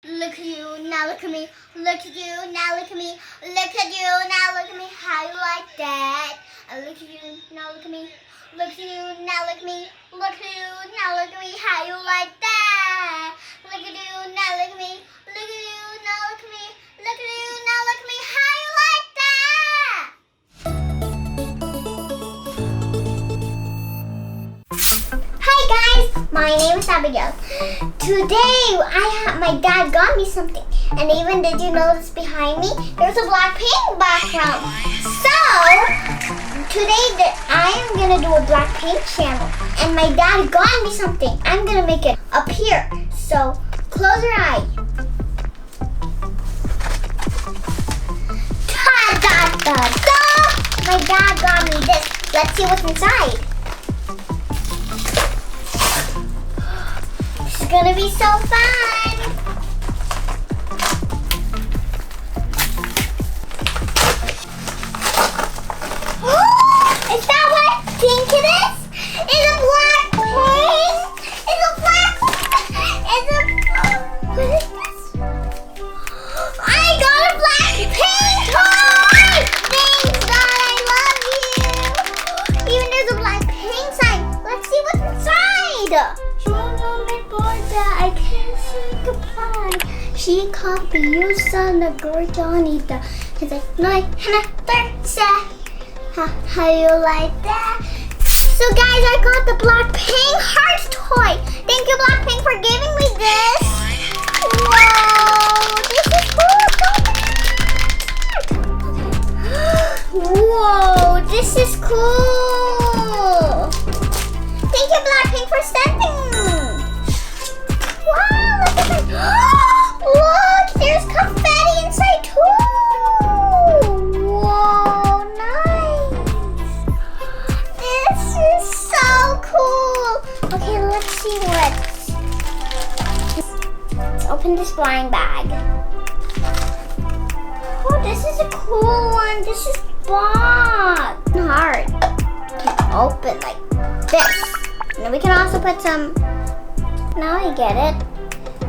Look at you, now look at me. Look at you, now look at me. Look at you, now look at me. How you like that? Look at you, now look at me. Look at you, now look at me. Look at you, now look at me. How you like that? Look at you, now look at me. Look at you, now look at me. Look at you, now look at me. How you like that? Hi guys, my name is Abigail. Today my dad got me something, and even did you notice behind me there's a Blackpink background. So today I am gonna do a Blackpink channel, and my dad got me something. I'm gonna make it appear. So close your eye. Ta da da da! My dad got me this. Let's see what's inside. This is gonna be so fun! Is that what I think it is? It's a Blackpink! It's a what is this? I got a Blackpink toy! Thanks God, I love you! Even there's a Blackpink sign. Let's see what's inside! I can't say goodbye. She copied you, son of Gorgonita. He's like, no, how you like that? So guys, I got the Blackpink heart toy. Thank you, Blackpink, for giving me this. Whoa, this is cool. Whoa, this is cool. Thank you, Blackpink, for sending. Wow, look at that. Look, there's confetti inside too. Whoa, nice. This is so cool. Okay, let's see let's open this blind bag. Oh, this is a cool one. This is box. Hard. Can open like this. And then we can also put some. Now I get it.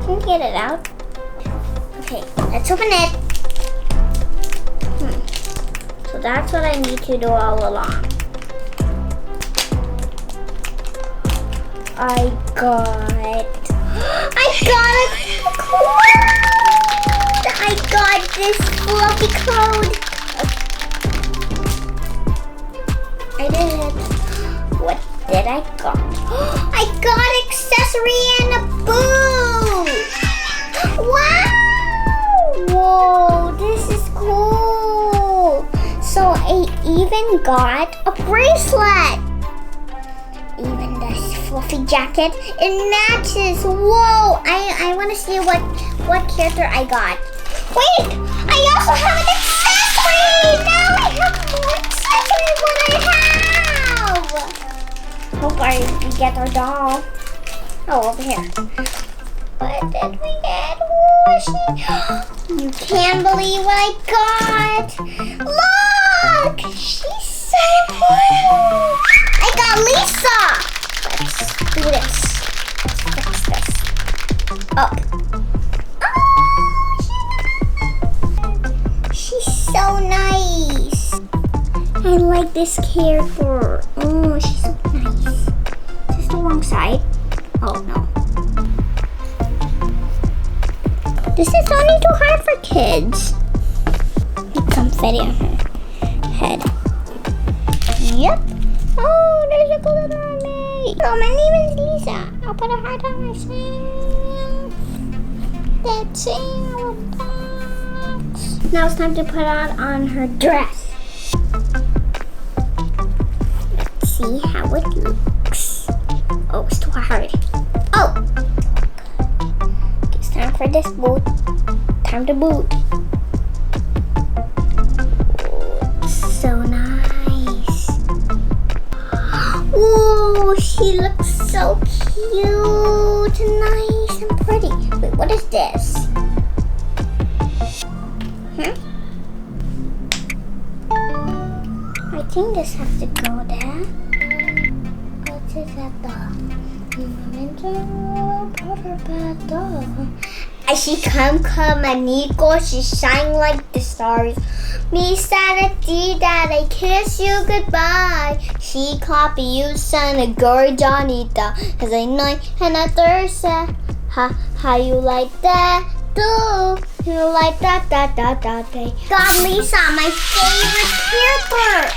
Can you get it out? Okay, let's open it. So that's what I need to do all along. I got it. I got this fluffy code. I did it. What did I got? I got accessory and a boot! Wow! Whoa, this is cool! So I even got a bracelet! Even this fluffy jacket, it matches! Whoa! I want to see what character I got. Wait! I also have an accessory! Now I have more accessories than I have! Hope we get our doll. Oh, over here. What did we get? You can't believe what I got. Look! She's so cool. I got Lisa. Let's do this. Let's fix this. Up. Oh, she's so nice. I like this character. Oh, she's so nice. Is this the wrong side? Oh, no. This is only too hard for kids. With confetti on her head. Yep. Oh, there's a glitter on me. Oh, my name is Lisa. I'll put a heart on myself. That's our box. Now it's time to put on her dress. Let's see how it looks. Oh, it's too hard. Oh! It's time for this boot. Time to boot. Oh, it's so nice. Oh, she looks so cute, nice and pretty. Wait, what is this? I think this has to go there. What is that? As she come amigo, she shine like the stars. Me sad that I kiss you goodbye. She copy you, son of Gorgonita. As I know and I thirst. How you like that? Do you like that? God, Lisa, my favorite character.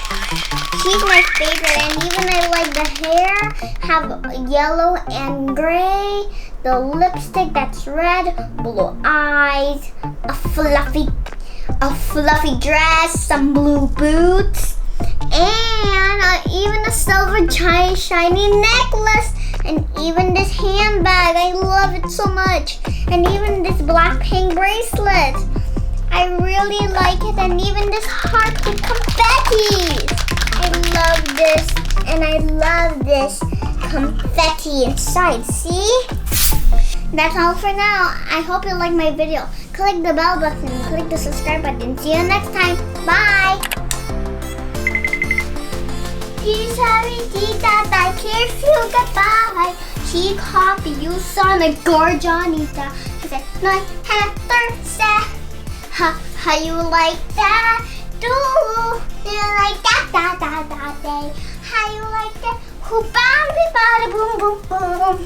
She's my favorite, and even I like the hair have yellow and gray. The lipstick that's red, blue eyes, a fluffy dress, some blue boots, and even a silver shiny necklace, and even this handbag. I love it so much, and even this black pink bracelet. I really like it, and even this heart with confetti. I love this, and I love this confetti inside. See? That's all for now. I hope you like my video. Click the bell button, click the subscribe button. See you next time. Bye. She's sorry, that I kiss you goodbye. She copy you, son of Gorgonita. She said, no, Thursday. How you like that? Do you like that? How you like that? Bada boom boom boom.